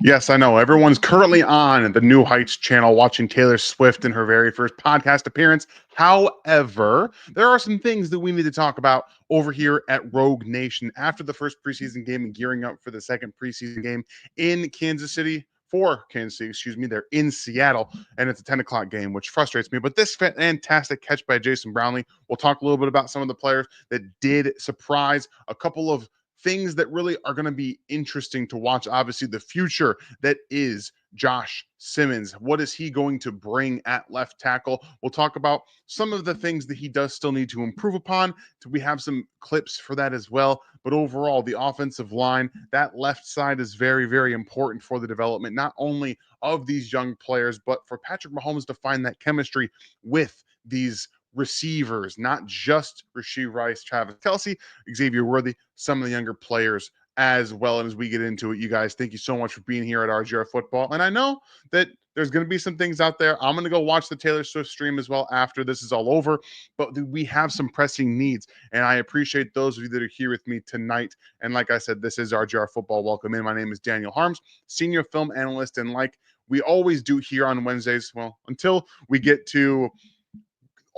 Yes, I know. Everyone's currently on the New Heights channel watching Taylor Swift in her very first podcast appearance. However, there are some things that we need to talk about over here at Rogue Nation after the first preseason game and gearing up for the second preseason game in Kansas City. For Kansas City, excuse me, they're in Seattle, and it's a 10 o'clock game, which frustrates me. But this fantastic catch by Jason Brownlee. We'll talk a little bit about some of the players that did surprise, a couple of things that really are going to be interesting to watch. Obviously, the future that is Josh Simmons. What is he going to bring at left tackle? We'll talk about some of the things that he does still need to improve upon. We have some clips for that as well. But overall, the offensive line, that left side is very, very important for the development, not only of these young players, but for Patrick Mahomes to find that chemistry with these receivers, not just Rashee Rice, Travis Kelce, Xavier Worthy, some of the younger players as well. And as we get into it, you guys, thank you so much for being here at RGR Football. And I know that there's going to be some things out there. I'm going to go watch the Taylor Swift stream as well after this is all over. But we have some pressing needs. And I appreciate those of you that are here with me tonight. And like I said, this is RGR Football. Welcome in. My name is Daniel Harms, senior film analyst. And like we always do here on Wednesdays, well, until we get to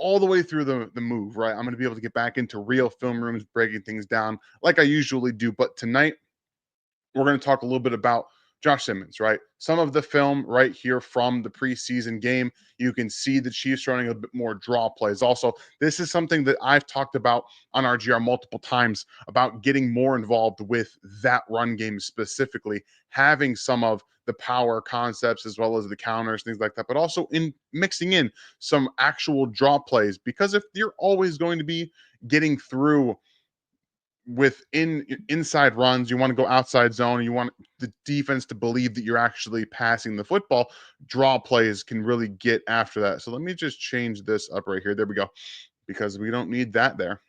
all the way through the move, right? I'm going to be able to get back into real film rooms, breaking things down like I usually do. But tonight, we're going to talk a little bit about Josh Simmons, right? Some of the film right here from the preseason game, you can see the Chiefs running a bit more draw plays. Also, this is something that I've talked about on RGR multiple times about getting more involved with that run game specifically, having some of the power concepts as well as the counters, things like that, but also in mixing in some actual draw plays, because if you're always going to be getting through within inside runs, you want to go outside zone, you want the defense to believe that you're actually passing the football, draw plays can really get after that. So let me just change this up right here. There we go, because we don't need that there.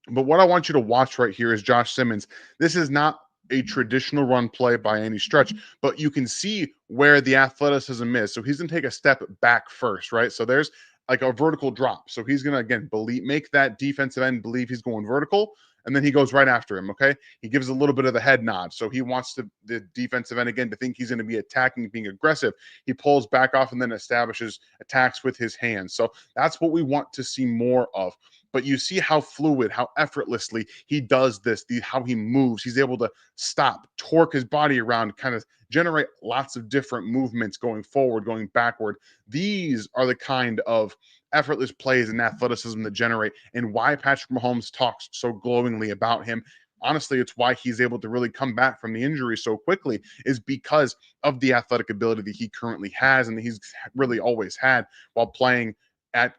But what I want you to watch right here is Josh Simmons. This is not a traditional run play by any stretch, but you can see where the athleticism is. So he's going to take a step back first, right? So there's like a vertical drop. So he's going to, again, make that defensive end believe he's going vertical, and then he goes right after him, okay? He gives a little bit of the head nod. So he wants the defensive end, again, to think he's going to be attacking, being aggressive. He pulls back off and then establishes attacks with his hands. So that's what we want to see more of. But you see how fluid, how effortlessly he does this, how he moves. He's able to stop, torque his body around, kind of generate lots of different movements going forward, going backward. These are the kind of effortless plays and athleticism that generate, and why Patrick Mahomes talks so glowingly about him. Honestly, it's why he's able to really come back from the injury so quickly, is because of the athletic ability that he currently has and that he's really always had while playing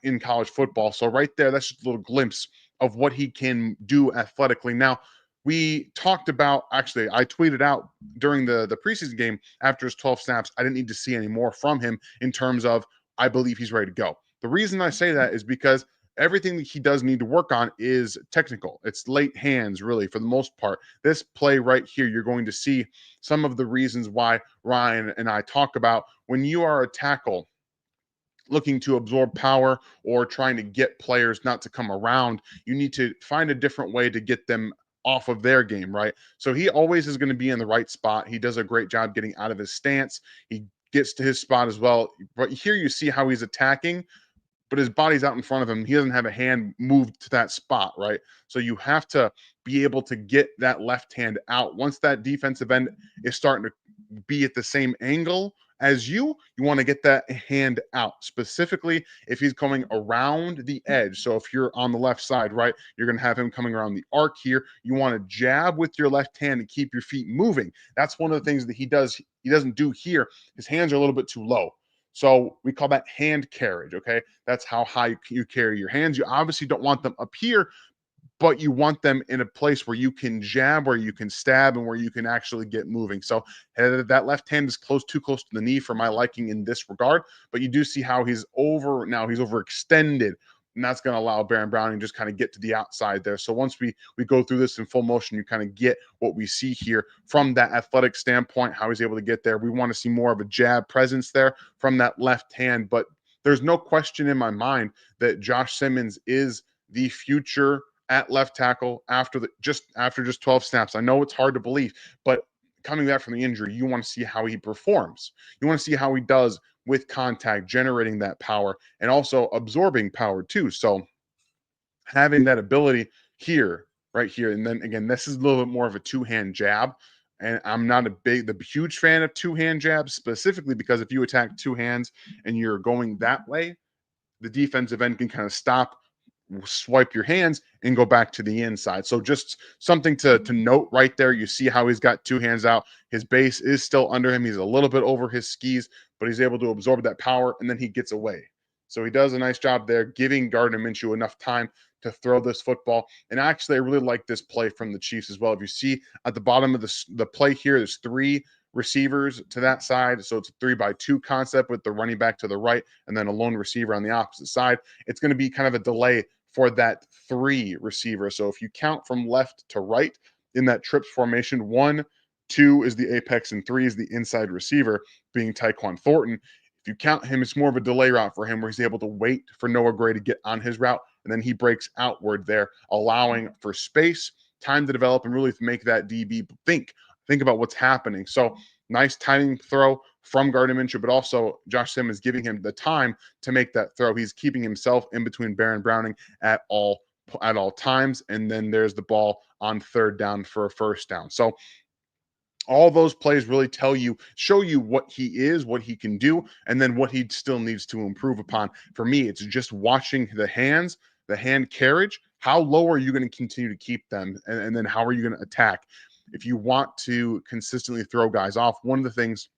in college football. So right there, that's just a little glimpse of what he can do athletically. Now, we talked about, actually, I tweeted out during the preseason game after his 12 snaps, I didn't need to see any more from him in terms of, I believe he's ready to go. The reason I say that is because everything that he does need to work on is technical. It's late hands, really, for the most part. This play right here, you're going to see some of the reasons why Ryan and I talk about when you are a tackle looking to absorb power or trying to get players not to come around, you need to find a different way to get them off of their game, right? So he always is going to be in the right spot. He does a great job getting out of his stance. He gets to his spot as well. But here you see how he's attacking, but his body's out in front of him. He doesn't have a hand moved to that spot, right? So you have to be able to get that left hand out. Once that defensive end is starting to be at the same angle as you want to get that hand out. Specifically, if he's coming around the edge. So if you're on the left side, right, you're going to have him coming around the arc here. You want to jab with your left hand and keep your feet moving. That's one of the things that he doesn't do here. His hands are a little bit too low. So we call that hand carriage, okay? That's how high you carry your hands. You obviously don't want them up here, but you want them in a place where you can jab, where you can stab, and where you can actually get moving. So that left hand is too close to the knee for my liking in this regard, but you do see how he's overextended, and that's going to allow Baron Browning just kind of get to the outside there. So once we go through this in full motion, you kind of get what we see here from that athletic standpoint, how he's able to get there. We want to see more of a jab presence there from that left hand, but there's no question in my mind that Josh Simmons is the future at left tackle after just 12 snaps. I know it's hard to believe, but coming back from the injury, you want to see how he performs. You want to see how he does with contact, generating that power and also absorbing power too. So having that ability here, right here, and then again, this is a little bit more of a two-hand jab. And I'm not the huge fan of two-hand jabs, specifically because if you attack two hands and you're going that way, the defensive end can kind of stop, swipe your hands, and go back to the inside. So just something to note right there. You see how he's got two hands out. His base is still under him. He's a little bit over his skis, but he's able to absorb that power, and then he gets away. So he does a nice job there, giving Gardner Minshew enough time to throw this football. And actually, I really like this play from the Chiefs as well. If you see at the bottom of the play here, there's three receivers to that side. So it's a 3-by-2 concept with the running back to the right and then a lone receiver on the opposite side. It's going to be kind of a delay for that three receiver. So if you count from left to right in that trips formation, 1, 2 is the apex and 3 is the inside receiver, being Tyquan Thornton. If you count him, it's more of a delay route for him where he's able to wait for Noah Gray to get on his route, and then he breaks outward there, allowing for space, time to develop, and really make that DB think about what's happening. So nice timing throw from Gardner Minshew, but also Josh Simmons giving him the time to make that throw. He's keeping himself in between Baron Browning at all times, and then there's the ball on third down for a first down. So all those plays really show you what he is, what he can do, and then what he still needs to improve upon. For me, it's just watching the hands, the hand carriage. How low are you going to continue to keep them? And then how are you going to attack? If you want to consistently throw guys off, one of the things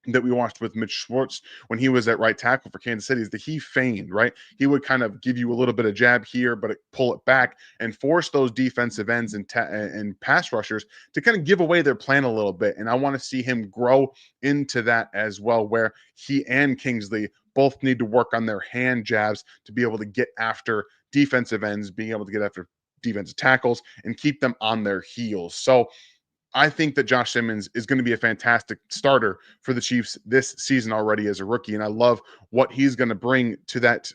that we watched with Mitch Schwartz when he was at right tackle for Kansas City is that he feigned, right? He would kind of give you a little bit of jab here, but pull it back and force those defensive ends and pass rushers to kind of give away their plan a little bit. And I want to see him grow into that as well, where he and Kingsley both need to work on their hand jabs to be able to get after defensive ends, being able to get after defensive tackles and keep them on their heels. So I think that Josh Simmons is going to be a fantastic starter for the Chiefs this season already as a rookie. And I love what he's going to bring to that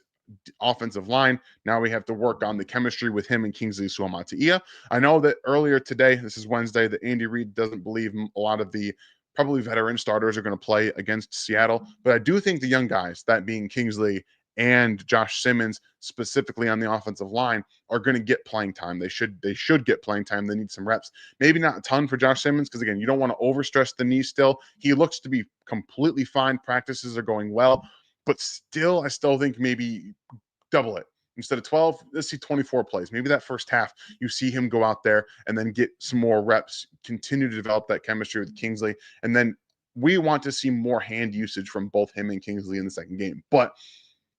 offensive line. Now we have to work on the chemistry with him and Kingsley Suamataia. I know that earlier today, this is Wednesday, that Andy Reid doesn't believe a lot of the probably veteran starters are going to play against Seattle. But I do think the young guys, that being Kingsley and Josh Simmons, specifically on the offensive line, are going to get playing time. They should get playing time. They need some reps. Maybe not a ton for Josh Simmons because again, you don't want to overstress the knee still. He looks to be completely fine. Practices are going well, but still, I still think maybe double it. Instead of 12, let's see 24 plays. Maybe that first half, you see him go out there and then get some more reps, continue to develop that chemistry with Kingsley. And then we want to see more hand usage from both him and Kingsley in the second game. But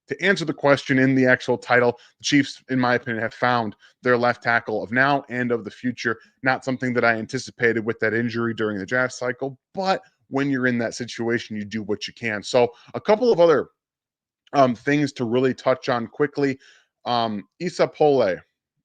to answer the question in the actual title, the Chiefs, in my opinion, have found their left tackle of now and of the future. Not something that I anticipated with that injury during the draft cycle, but when you're in that situation, you do what you can. So a couple of other things to really touch on quickly. Issa Pole,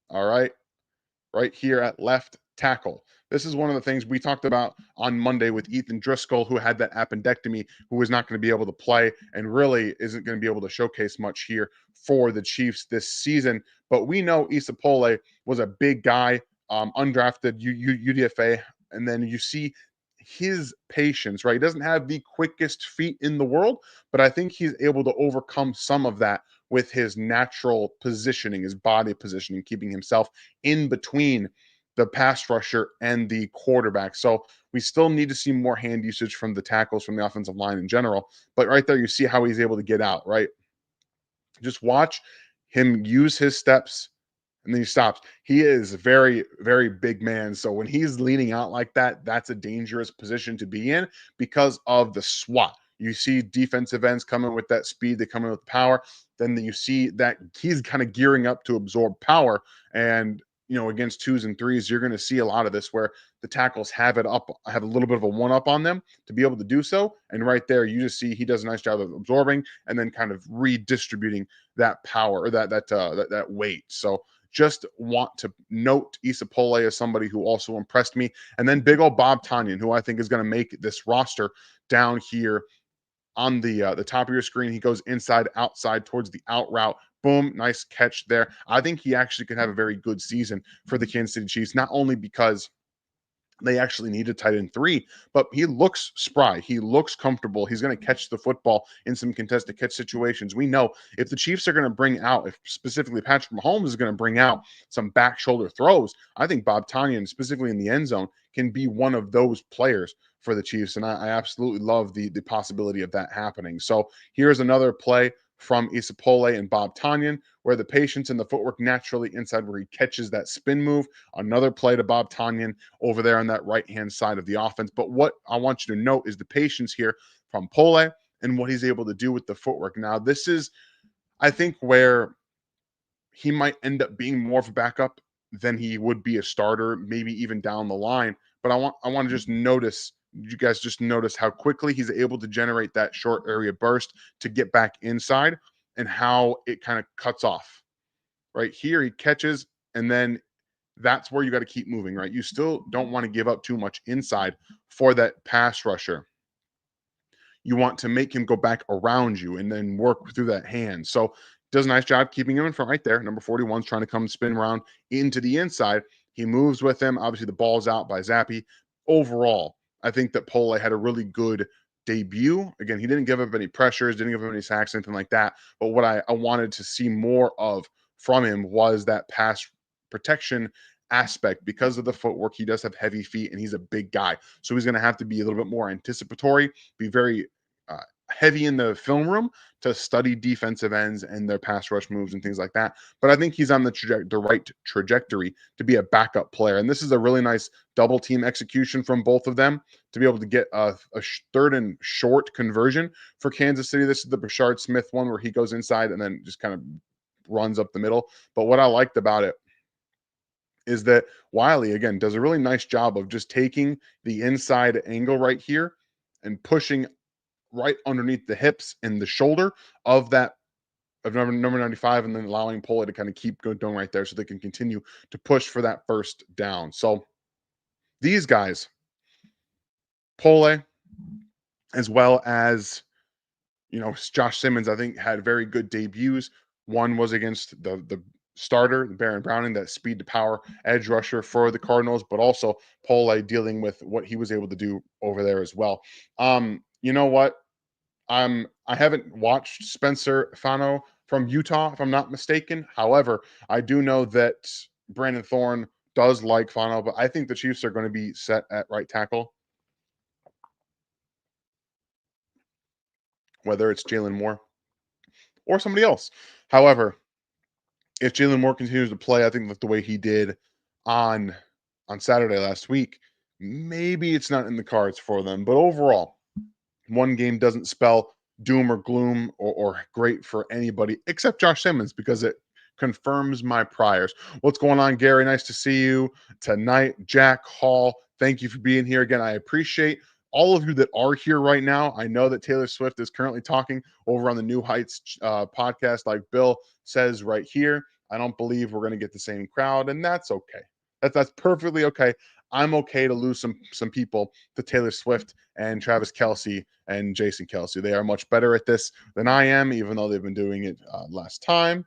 all right here at left tackle. This is one of the things we talked about on Monday with Ethan Driscoll, who had that appendectomy, who was not going to be able to play and really isn't going to be able to showcase much here for the Chiefs this season. But we know Issa Pole was a big guy, undrafted UDFA, and then you see his patience, right? He doesn't have the quickest feet in the world, but I think he's able to overcome some of that with his natural positioning, his body positioning, keeping himself in between the pass rusher and the quarterback. So we still need to see more hand usage from the tackles from the offensive line in general. But right there, you see how he's able to get out, right? Just watch him use his steps and then he stops. He is a very, very big man. So when he's leaning out like that, that's a dangerous position to be in because of the SWAT. You see defensive ends coming with that speed, they come in with power. Then you see that he's kind of gearing up to absorb power. And against twos and threes, you're going to see a lot of this where the tackles have a little bit of a one up on them to be able to do so. And right there, you just see he does a nice job of absorbing and then kind of redistributing that power or that weight. So just want to note Issa Pole as somebody who also impressed me. And then big old Bob Tonyan, who I think is going to make this roster down here on the top of your screen. He goes inside, outside towards the out route. Boom, nice catch there. I think he actually could have a very good season for the Kansas City Chiefs, not only because They actually need a tight end three, but he looks spry. He looks comfortable. He's going to catch the football in some contested catch situations. We know if the Chiefs are going to bring out, if specifically Patrick Mahomes is going to bring out some back shoulder throws, I think Bob Tonyan, specifically in the end zone, can be one of those players for the Chiefs. And I absolutely love the possibility of that happening. So here's another play from Isapole and Bob Tonyan, where the patience and the footwork naturally inside where he catches that spin move. Another play to Bob Tonyan over there on that right-hand side of the offense. But what I want you to note is the patience here from Pole and what he's able to do with the footwork. Now, this is, I think, where he might end up being more of a backup than he would be a starter, maybe even down the line. But I want to just notice, you guys just notice how quickly he's able to generate that short area burst to get back inside and how it kind of cuts off. Right here, he catches, and then that's where you got to keep moving, right? You still don't want to give up too much inside for that pass rusher. You want to make him go back around you and then work through that hand. So does a nice job keeping him in front right there. Number 41 is trying to come spin around into the inside. He moves with him. Obviously, the ball's out by Zappy. Overall, I think that Pole had a really good debut. Again, he didn't give up any pressures, didn't give up any sacks, anything like that. But what I wanted to see more of from him was that pass protection aspect because of the footwork. He does have heavy feet and he's a big guy. So he's going to have to be a little bit more anticipatory, be very uh, heavy in the film room to study defensive ends and their pass rush moves and things like that. But I think he's on the right trajectory to be a backup player. And this is a really nice double team execution from both of them to be able to get a third and short conversion for Kansas City. This is the Brashard Smith one where he goes inside and then just kind of runs up the middle. But what I liked about it is that Wiley, again, does a really nice job of just taking the inside angle right here and pushing right underneath the hips and the shoulder of that of number 95 and then allowing Pole to kind of keep going right there so they can continue to push for that first down. So these guys, Pole, as well as Josh Simmons, I think had very good debuts. One was against the starter, Baron Browning, that speed to power edge rusher for the Cardinals, but also Pole dealing with what he was able to do over there as well. You know what? I haven't watched Spencer Fano from Utah, if I'm not mistaken. However, I do know that Brandon Thorne does like Fano, but I think the Chiefs are going to be set at right tackle, whether it's Jalen Moore or somebody else. However, if Jalen Moore continues to play, I think that the way he did on Saturday last week, maybe it's not in the cards for them. But overall, one game doesn't spell doom or gloom or great for anybody except Josh Simmons because it confirms my priors. What's going on, Gary? Nice to see you tonight. Jack Hall, thank you for being here again. I appreciate all of you that are here right now. I know that Taylor Swift is currently talking over on the New Heights podcast, like Bill says right here. I don't believe we're going to get the same crowd, and that's okay. That's perfectly okay. I'm okay to lose some people to Taylor Swift and Travis Kelce and Jason Kelce. They are much better at this than I am, even though they've been doing it last time.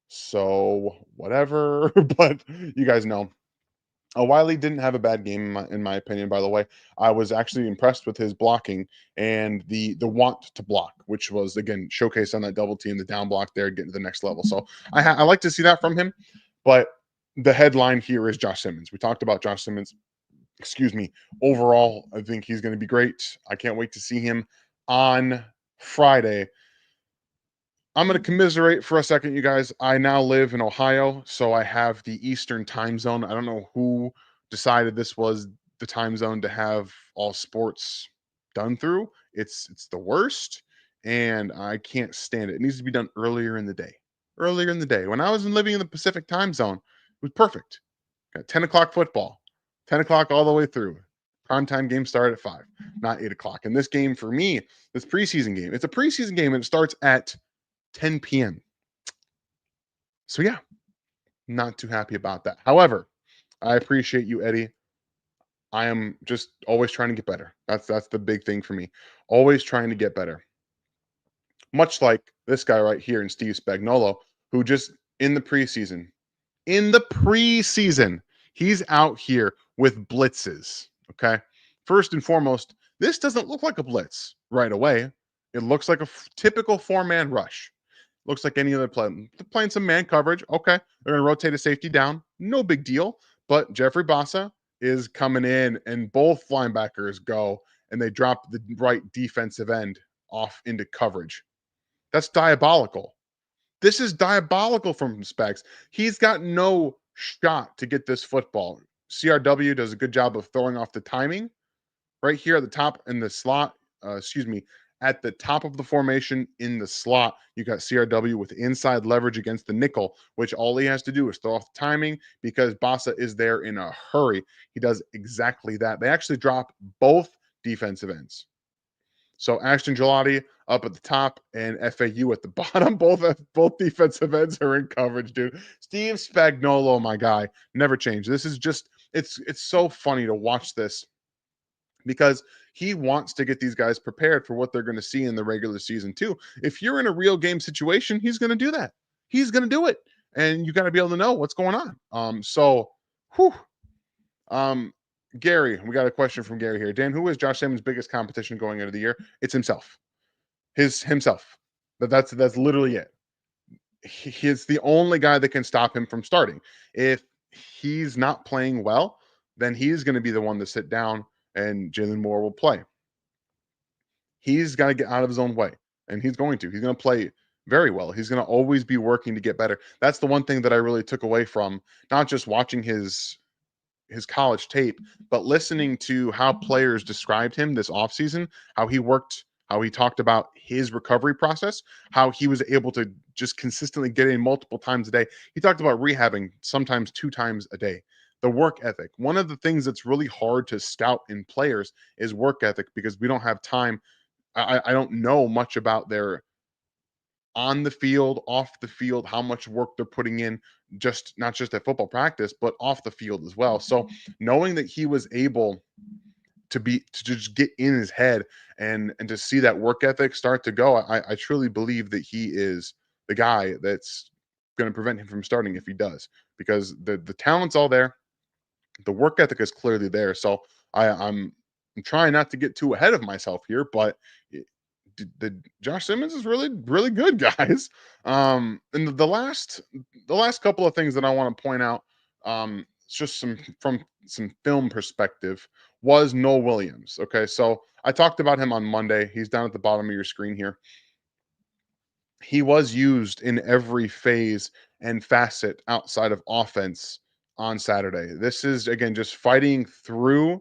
So whatever, but you guys know. Wiley didn't have a bad game in my opinion. By the way, I was actually impressed with his blocking and the want to block, which was again showcased on that double team, the down block there, getting to the next level. So I like to see that from him. But the headline here is Josh Simmons. We talked about Josh Simmons. Excuse me. Overall, I think he's going to be great. I can't wait to see him on Friday. I'm going to commiserate for a second, you guys. I now live in Ohio, so I have the Eastern time zone. I don't know who decided this was the time zone to have all sports done through. It's the worst, and I can't stand it. It needs to be done earlier in the day. Earlier in the day. When I was living in the Pacific time zone, it was perfect. Got 10 o'clock football, 10 o'clock all the way through. Primetime game started at 5, not 8 o'clock. And this game for me, this preseason game, it's a preseason game and it starts at 10 p.m. So yeah, not too happy about that. However, I appreciate you, Eddie. I am just always trying to get better. That's the big thing for me. Always trying to get better. Much like this guy right here in Steve Spagnuolo, who just in the preseason, he's out here with blitzes. Okay. First and foremost, this doesn't look like a blitz right away. It looks like a typical four-man rush. Looks like any other play. Playing some man coverage. Okay. They're going to rotate a safety down. No big deal. But Jeffrey Bassa is coming in, and both linebackers go and they drop the right defensive end off into coverage. That's diabolical. This is diabolical from Specs. He's got no shot to get this football. CRW does a good job of throwing off the timing right here at the top in the slot. At the top of the formation in the slot, you got CRW with inside leverage against the nickel, which all he has to do is throw off the timing because Bassa is there in a hurry. He does exactly that. They actually drop both defensive ends. So Ashton Gelati up at the top and FAU at the bottom. Both defensive ends are in coverage, dude. Steve Spagnuolo, my guy, never changed. This is just it's so funny to watch this because he wants to get these guys prepared for what they're going to see in the regular season too. If you're in a real game situation, he's going to do that. He's going to do it, and you got to be able to know what's going on. Whew, um, Gary, we got a question from Gary here. Dan, who is Josh Simmons' biggest competition going into the year? It's himself. Himself. That's literally it. He's the only guy that can stop him from starting. If he's not playing well, then he's going to be the one to sit down and Jalen Moore will play. He's got to get out of his own way, and he's going to. He's going to play very well. He's going to always be working to get better. That's the one thing that I really took away from not just watching his college tape, but listening to how players described him this offseason, how he worked, how he talked about his recovery process, how he was able to just consistently get in multiple times a day. He talked about rehabbing sometimes 2 times a day. The work ethic. One of the things that's really hard to scout in players is work ethic because we don't have time. I don't know much about their on the field, off the field, how much work they're putting in, just not just at football practice, but off the field as well. So knowing that he was able to just get in his head and to see that work ethic start to go, I truly believe that he is the guy that's going to prevent him from starting if he does, because the talent's all there, the work ethic is clearly there. So I'm trying not to get too ahead of myself here, but the Josh Simmons is really really good, guys. And the last couple of things that I want to point out, just some from some film perspective, was Noel Williams. Okay, so I talked about him on Monday. He's down at the bottom of your screen here. He was used in every phase and facet outside of offense on Saturday. This is again just fighting through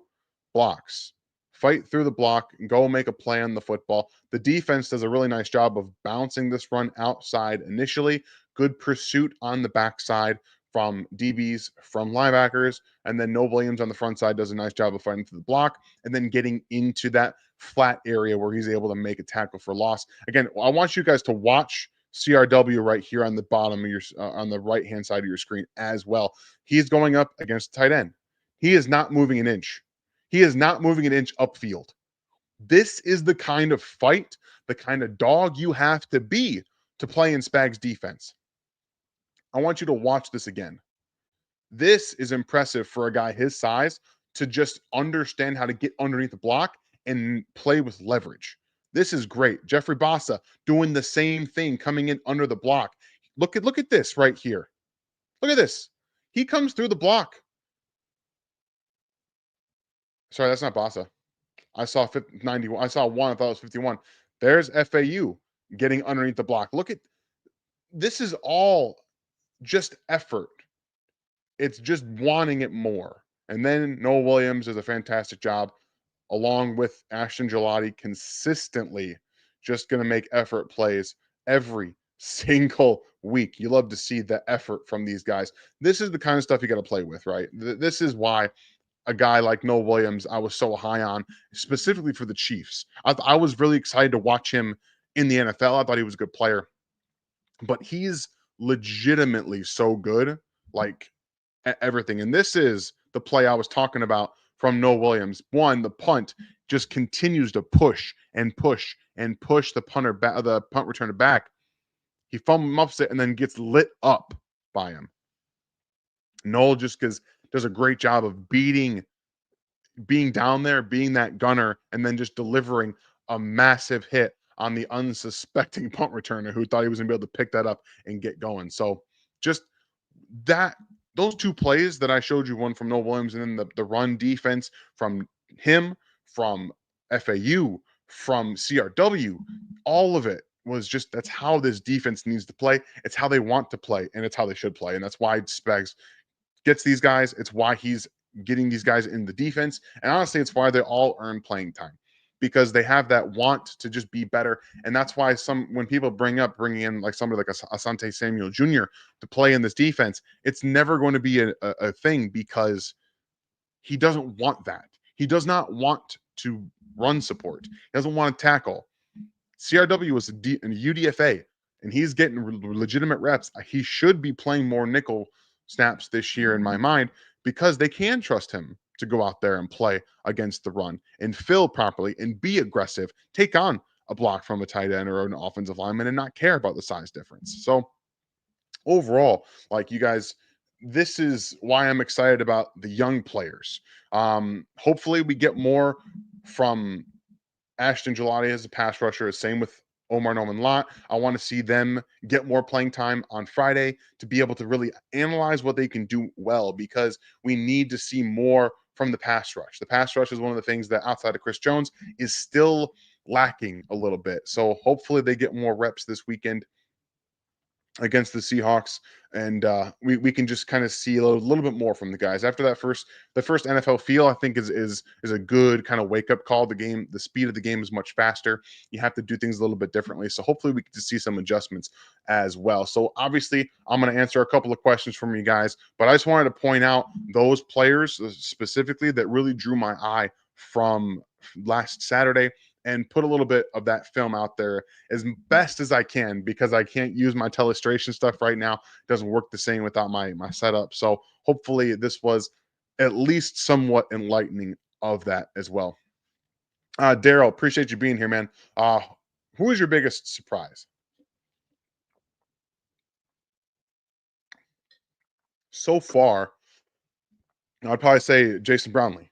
blocks. Fight through the block and go make a play on the football. The defense does a really nice job of bouncing this run outside initially. Good pursuit on the backside from DBs, from linebackers, and then Noel Williams on the front side does a nice job of fighting through the block and then getting into that flat area where he's able to make a tackle for loss. Again, I want you guys to watch CRW right here on the bottom of your on the right hand side of your screen as well. He's going up against tight end. He is not moving an inch. He is not moving an inch upfield. This is the kind of fight, the kind of dog you have to be to play in Spag's defense. I want you to watch this again. This is impressive for a guy his size to just understand how to get underneath the block and play with leverage. This is great. Jeffrey Bassa doing the same thing, coming in under the block. Look at this right here. Look at this. He comes through the block. Sorry, that's not Bassa. I saw 91. I saw one. I thought it was 51. There's FAU getting underneath the block. Look at this is all just effort. It's just wanting it more. And then Noel Williams does a fantastic job along with Ashton Gelati consistently just going to make effort plays every single week. You love to see the effort from these guys. This is the kind of stuff you got to play with, right? This is why a guy like Noel Williams I was so high on, specifically for the Chiefs. I was really excited to watch him in the NFL. I thought he was a good player, but he's legitimately so good, like at everything. And this is the play I was talking about from Noel Williams. One, the punt just continues to push and push and push the punter back, the punt returner back. He muffs it and then gets lit up by him. Noel just does a great job of beating being down there, being that gunner, and then just delivering a massive hit on the unsuspecting punt returner who thought he was going to be able to pick that up and get going. So just that those two plays that I showed you, one from Noah Williams and then the run defense from him, from FAU, from CRW, all of it was just that's how this defense needs to play. It's how they want to play, and it's how they should play. And that's why Spags gets these guys. It's why he's getting these guys in the defense. And honestly, it's why they all earn playing time because they have that want to just be better. And that's why when people bringing in like somebody like Asante Samuel Jr. to play in this defense, it's never going to be a thing because he doesn't want that. He does not want to run support. He doesn't want to tackle. CRW was a UDFA, and he's getting legitimate reps. He should be playing more nickel snaps this year in my mind because they can trust him to go out there and play against the run and fill properly and be aggressive, take on a block from a tight end or an offensive lineman and not care about the size difference. So overall, like you guys, this is why I'm excited about the young players. Hopefully we get more from Ashton Gelati as a pass rusher. Same with Omar Norman Lott. I want to see them get more playing time on Friday to be able to really analyze what they can do well because we need to see more from the pass rush. The pass rush is one of the things that outside of Chris Jones is still lacking a little bit. So hopefully they get more reps this weekend against the Seahawks, and we can just kind of see a little bit more from the guys after the first NFL feel. I think is a good kind of wake up call. The speed of the game is much faster. You have to do things a little bit differently. So hopefully we get to see some adjustments as well. So obviously I'm going to answer a couple of questions from you guys, but I just wanted to point out those players specifically that really drew my eye from last Saturday and put a little bit of that film out there as best as I can because I can't use my telestration stuff right now. It doesn't work the same without my setup. So hopefully this was at least somewhat enlightening of that as well. Daryl, appreciate you being here, man. Who is your biggest surprise? So far, I'd probably say Jason Brownlee.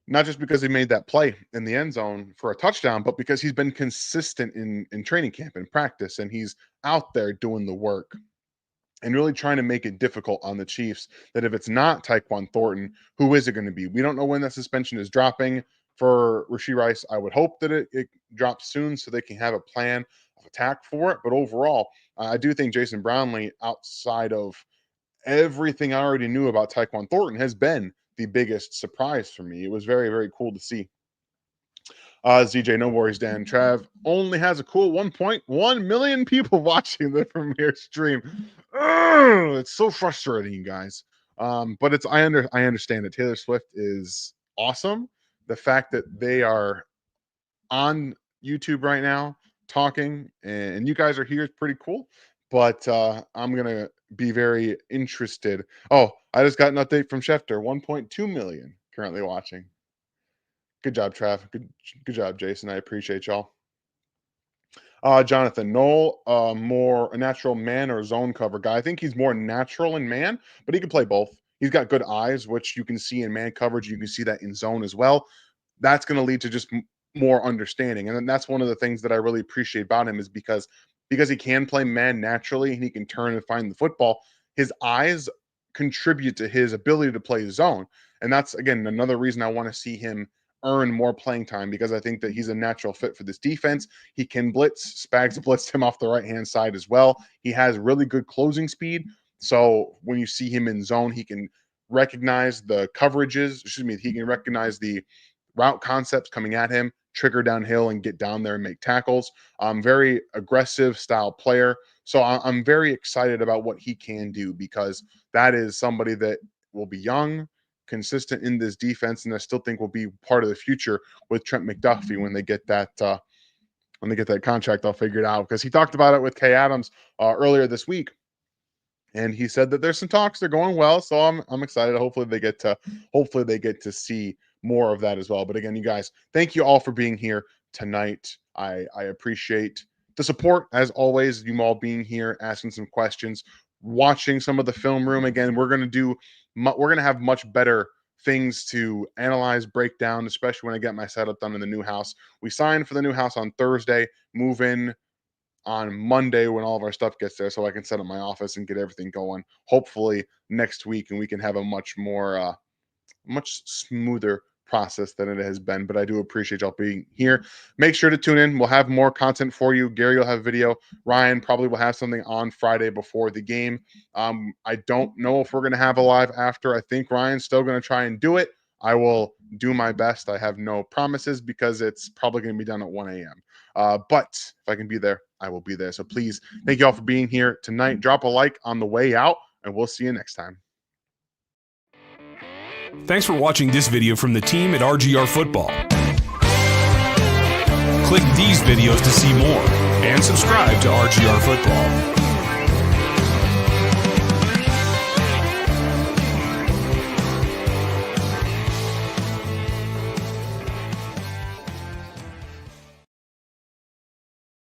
Not just because he made that play in the end zone for a touchdown, but because he's been consistent in training camp and practice, and he's out there doing the work and really trying to make it difficult on the Chiefs that if it's not Tyquan Thornton, who is it going to be? We don't know when that suspension is dropping for Rashee Rice. I would hope that it drops soon so they can have a plan of attack for it. But overall, I do think Jason Brownlee, outside of everything I already knew about Tyquan Thornton, has been the biggest surprise for me. It was very, very cool to see. ZJ, no worries, Dan. Trav only has a cool 1.1 million people watching the premiere stream. Ugh, it's so frustrating, you guys. But I understand that Taylor Swift is awesome. The fact that they are on YouTube right now talking and you guys are here is pretty cool. But I'm gonna be very interested. Oh, I just got an update from Schefter. 1.2 million currently watching. Good job, Trav. Good job, Jason. I appreciate y'all. Jonathan Knoll, more a natural man or zone cover guy. I think he's more natural in man, but he can play both. He's got good eyes, which you can see in man coverage. You can see that in zone as well. That's going to lead to just more understanding, and then that's one of the things that I really appreciate about him is because he can play man naturally and he can turn and find the football. His eyes contribute to his ability to play zone, and that's again another reason I want to see him earn more playing time because I think that he's a natural fit for this defense. He can blitz. Spags blitzed him off the right hand side as well. He has really good closing speed. So when you see him in zone, he can recognize the coverages. Excuse me, he can recognize the route concepts coming at him, trigger downhill, and get down there and make tackles. Very aggressive style player. So I'm very excited about what he can do because that is somebody that will be young, consistent in this defense, and I still think will be part of the future with Trent McDuffie when they get that contract all figured out. Because he talked about it with Kay Adams earlier this week, and he said that there's some talks, they're going well. So I'm excited. Hopefully they get to see more of that as well. But again, you guys, thank you all for being here tonight. I appreciate the support as always. You all being here, asking some questions, watching some of the film room. Again, we're gonna have much better things to analyze, break down, especially when I get my setup done in the new house. We signed for the new house on Thursday, move in on Monday when all of our stuff gets there, so I can set up my office and get everything going. Hopefully next week, and we can have a much more much smoother process than it has been. But I do appreciate y'all being here. Make sure to tune in. We'll have more content for you. Gary will have video. Ryan probably will have something on Friday before the game. I don't know if we're going to have a live after. I think Ryan's still going to try and do it. I will do my best. I have no promises because it's probably going to be done at 1 a.m. But if I can be there, I will be there. So please, thank you all for being here tonight. Drop a like on the way out, and we'll see you next time. Thanks for watching this video from the team at RGR Football. Click these videos to see more and subscribe to RGR Football.